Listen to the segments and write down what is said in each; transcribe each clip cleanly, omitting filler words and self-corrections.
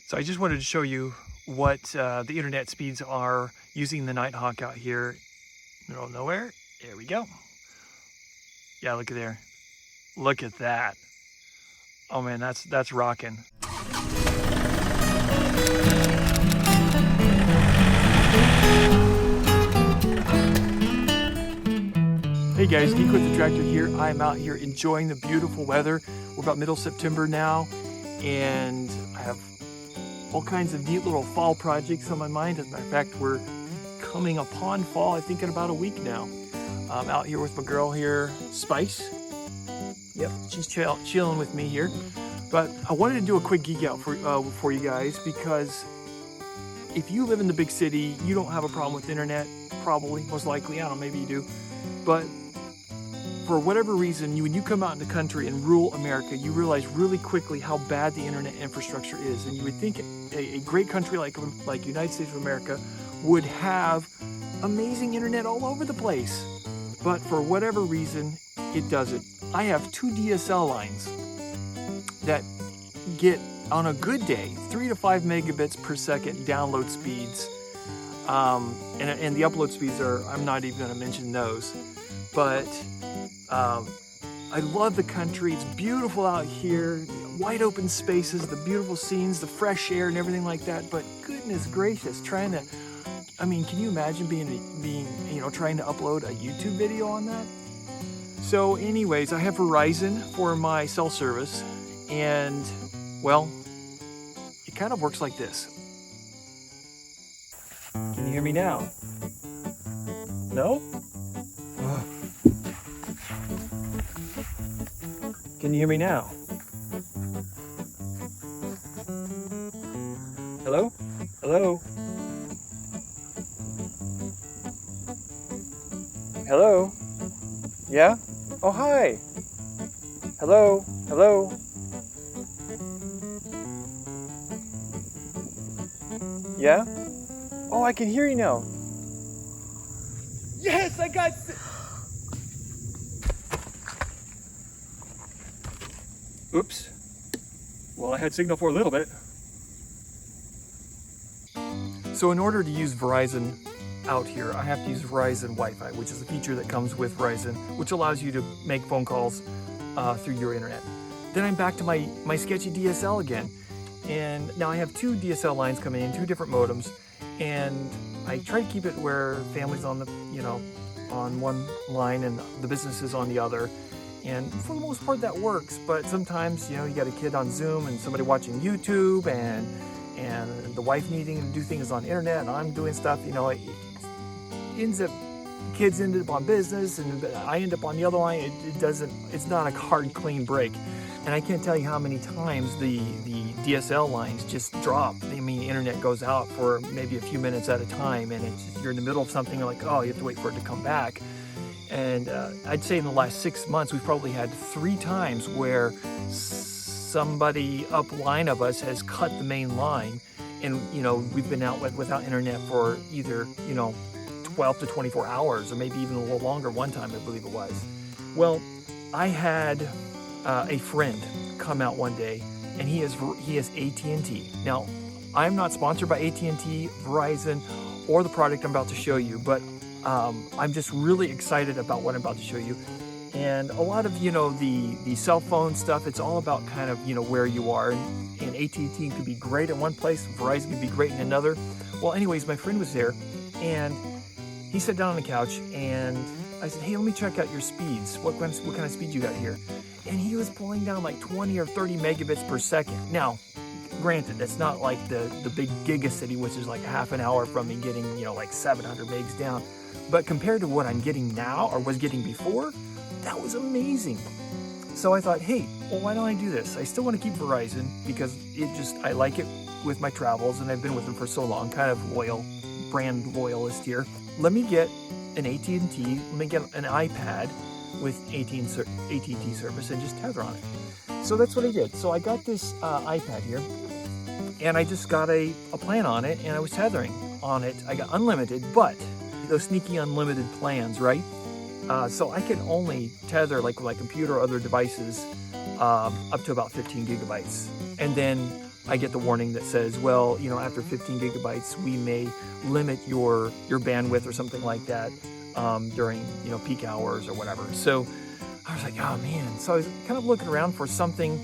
So I just wanted to show you what the internet speeds are using the Nighthawk out here. Middle of nowhere. There we go. Yeah, look at there. Look at that. Oh man, that's rocking. Hey guys, Geek with the Tractor here. I'm out here enjoying the beautiful weather. We're about middle September now, and I have all kinds of neat little fall projects on my mind. As a matter of fact, we're coming upon fall, I think in about a week now. I'm out here with my girl here, Spice. Yep, she's chilling with me here. But I wanted to do a quick geek out for you guys, because if you live in the big city, you don't have a problem with internet, probably, most likely. I don't know, maybe you do. But for whatever reason, when you come out in the country in rural America, you realize really quickly how bad the internet infrastructure is. And you would think a great country like United States of America would have amazing internet all over the place. But for whatever reason, it doesn't. I have 2 DSL lines that get, on a good day, 3 to 5 megabits per second download speeds. And the upload speeds I'm not even going to mention those. But I love the country. It's beautiful out here, wide open spaces, the beautiful scenes, the fresh air and everything like that. But goodness gracious, can you imagine trying to upload a YouTube video on that? So anyways, I have Verizon for my cell service, and well, it kind of works like this. Can you hear me now? No? Can you hear me now? Hello? Hello? Hello? Yeah? Oh, hi. Hello? Hello? Yeah? Oh, I can hear you now. Yes, I got... Oops. Well, I had signal for a little bit. So in order to use Verizon out here, I have to use Verizon Wi-Fi, which is a feature that comes with Verizon, which allows you to make phone calls through your internet. Then I'm back to my sketchy DSL again. And now I have 2 DSL lines coming in, 2 different modems, and I try to keep it where families on one line and the businesses on the other. And for the most part that works, but sometimes, you got a kid on Zoom and somebody watching YouTube and the wife needing to do things on the internet, and I'm doing stuff, kids end up on business and I end up on the other line. It's not a hard, clean break. And I can't tell you how many times the DSL lines just drop. The internet goes out for maybe a few minutes at a time, and you're in the middle of something, you're like, oh, you have to wait for it to come back. And I'd say in the last 6 months, we've probably had 3 times where somebody upline of us has cut the main line, and we've been out without internet for either 12 to 24 hours, or maybe even a little longer. One time, I believe it was. Well, I had a friend come out one day, and he has AT&T. Now, I'm not sponsored by AT&T, Verizon, or the product I'm about to show you, but I'm just really excited about what I'm about to show you. And a lot of, the cell phone stuff, it's all about kind of, where you are. And AT&T could be great in one place, Verizon could be great in another. Well, anyways, my friend was there, and he sat down on the couch, and I said, hey, let me check out your speeds. What kind of speed you got here? And he was pulling down like 20 or 30 megabits per second. Now, granted, it's not like the big giga city, which is like half an hour from me getting, like 700 megs down. But compared to what I'm getting now, or was getting before, that was amazing. So I thought, hey, well, why don't I do this? I still want to keep Verizon because I like it with my travels, and I've been with them for so long, kind of brand loyalist here. Let me get an AT&T, let me get an iPad with AT&T service and just tether on it. So that's what I did. So I got this iPad here, and I just got a plan on it, and I was tethering on it. I got unlimited, but those sneaky unlimited plans, right? So I can only tether like my computer or other devices up to about 15 gigabytes. And then I get the warning that says, well, you know, after 15 gigabytes, we may limit your bandwidth or something like that during, you know, peak hours or whatever. So I was like, oh man. So I was kind of looking around for something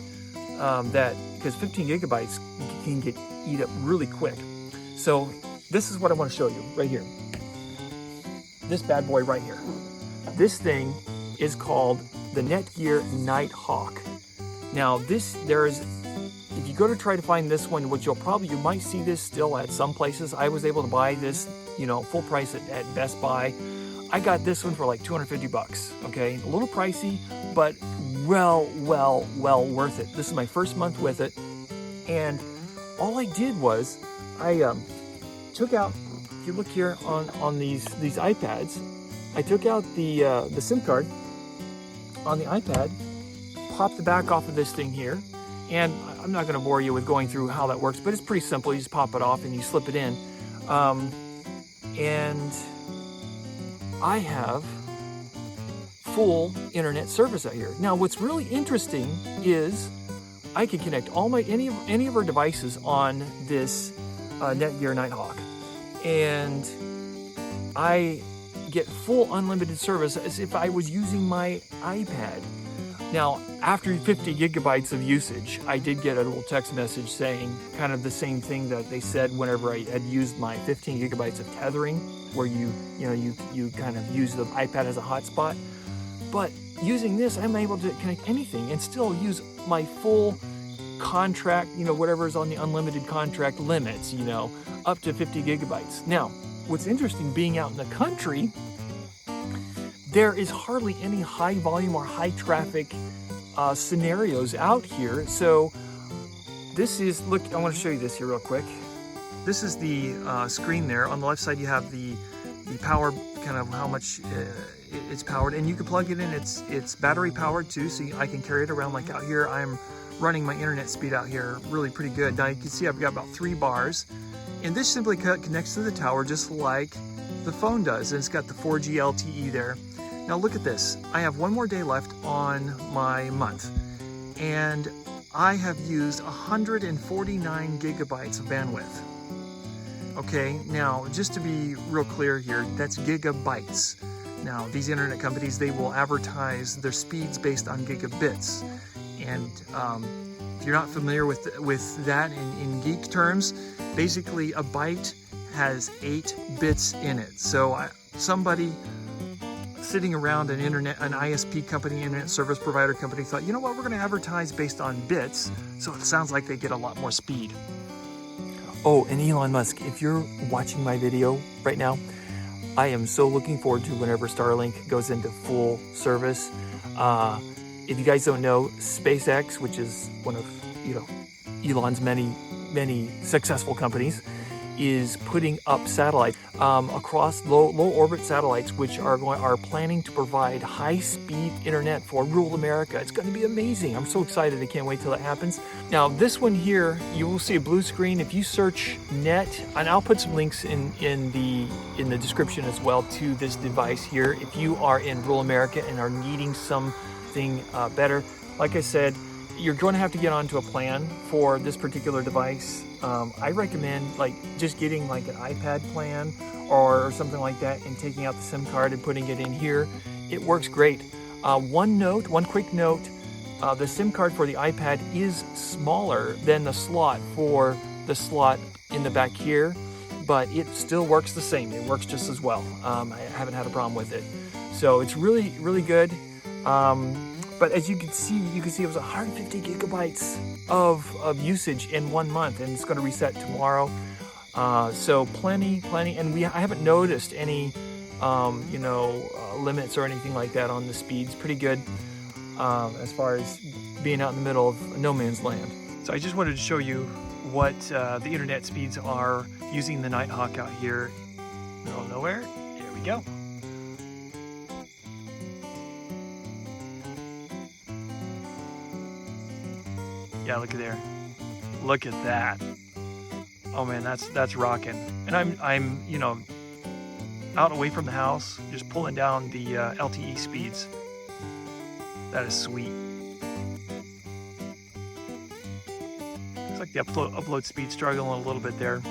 that, because 15 gigabytes can get eat up really quick. So this is what I want to show you right here. This bad boy right here. This thing is called the Netgear Nighthawk. Now if you go to try to find this one, which you might see this still at some places. I was able to buy this, you know, full price at Best Buy. I got this one for like 250 bucks, okay? A little pricey, but well worth it. This is my first month with it. And all I did was I took out, if you look here on these iPads, I took out the SIM card on the iPad, popped the back off of this thing here, and I'm not going to bore you with going through how that works, but it's pretty simple. You just pop it off and you slip it in. And I have full internet service out here. Now, what's really interesting is I can connect any of our devices on this Netgear Nighthawk, and I get full unlimited service as if I was using my iPad. Now, after 50 gigabytes of usage, I did get a little text message saying kind of the same thing that they said whenever I had used my 15 gigabytes of tethering, where you kind of use the iPad as a hotspot. But using this, I'm able to connect anything and still use my full contract, you know, whatever is on the unlimited contract limits, you know, up to 50 gigabytes. Now, what's interesting, being out in the country, there is hardly any high volume or high traffic scenarios out here. So this is, look, I want to show you this here real quick. This is the screen there. On the left side, you have the power, kind of how much it's powered, and you can plug it in. It's battery powered too, so I can carry it around. Like out here, I'm running my internet speed out here really pretty good. Now you can see I've got about 3 bars, and this simply connects to the tower just like the phone does, and it's got the 4G LTE there. Now look at this. I have one more day left on my month, and I have used 149 gigabytes of bandwidth. Okay, now just to be real clear here, that's gigabytes. Now these internet companies, they will advertise their speeds based on gigabits, and if you're not familiar with that in geek terms, basically a byte has 8 bits in it. So somebody sitting around an ISP company, internet service provider company, thought, you know what, we're going to advertise based on bits, so it sounds like they get a lot more speed. Oh, and Elon Musk, if you're watching my video right now, I am so looking forward to whenever Starlink goes into full service. If you guys don't know, SpaceX, which is one of Elon's many successful companies, is putting up satellites across low orbit satellites, which are planning to provide high-speed internet for rural America. It's going to be amazing. I'm so excited. I can't wait till it happens. Now, this one here, you will see a blue screen. If you search net, and I'll put some links in the description as well to this device here. If you are in rural America and are needing something better, like I said, you're going to have to get onto a plan for this particular device. I recommend just getting like an iPad plan or something like that, and taking out the SIM card and putting it in here. It works great. One quick note, the SIM card for the iPad is smaller than the slot for the slot in the back here, but it still works the same. It works just as well. I haven't had a problem with it. So it's really, really good. But as you can see it was 150 gigabytes of usage in 1 month, and it's going to reset tomorrow. So plenty, and I haven't noticed any, limits or anything like that on the speeds. Pretty good as far as being out in the middle of no man's land. So I just wanted to show you what the internet speeds are using the Nighthawk out here. Middle of nowhere. Here we go. Yeah, look at there. Look at that. Oh man, that's rocking. And I'm out away from the house, just pulling down the LTE speeds. That is sweet. Looks like the upload speed struggling a little bit there.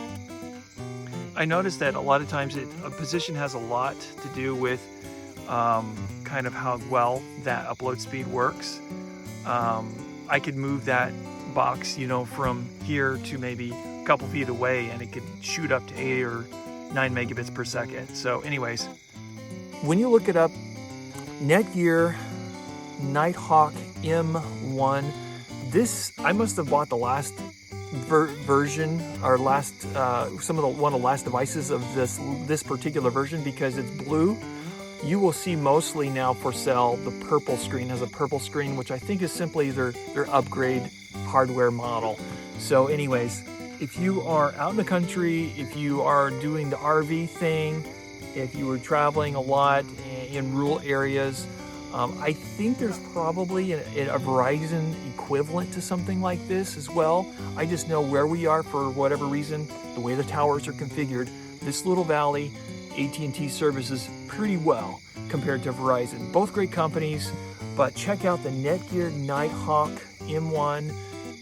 I noticed that a lot of times a position has a lot to do with kind of how well that upload speed works. I could move that box, you know, from here to maybe a couple feet away, and it could shoot up to 8 or 9 megabits per second. So anyways, when you look it up, Netgear Nighthawk M1, this, I must have bought the last version, or last one of the last devices of this particular version, because it's blue. You will see mostly now for sale the purple screen. Has a purple screen, which I think is simply their upgrade hardware model. So anyways, if you are out in the country, if you are doing the RV thing, if you were traveling a lot in rural areas, I think there's probably a Verizon equivalent to something like this as well. I just know where we are, for whatever reason, the way the towers are configured, this little valley, AT&T services pretty well compared to Verizon. Both great companies, but check out the Netgear Nighthawk M1.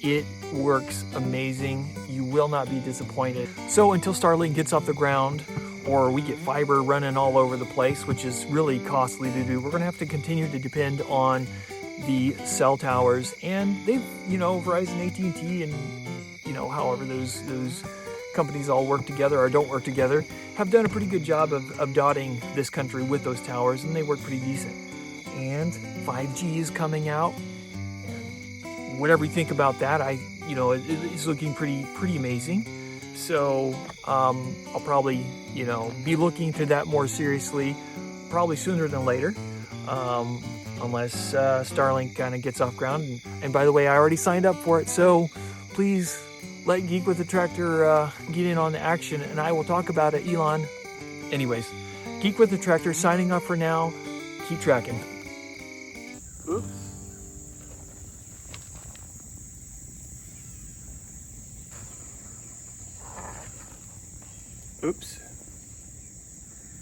It works amazing. You will not be disappointed. So until Starlink gets off the ground, or we get fiber running all over the place, which is really costly to do, we're gonna have to continue to depend on the cell towers. And they've, you know, Verizon, AT&T, and, you know, however those companies all work together or don't work together, have done a pretty good job of dotting this country with those towers, and they work pretty decent. And 5G is coming out. And whatever you think about that, it's looking pretty amazing. So I'll probably, you know, be looking to that more seriously, probably sooner than later, unless Starlink kind of gets off ground. And by the way, I already signed up for it, so please let Geek with the Tractor get in on the action, and I will talk about it, Elon. Anyways, Geek with the Tractor signing off for now. Keep tracking. Oops. Oops.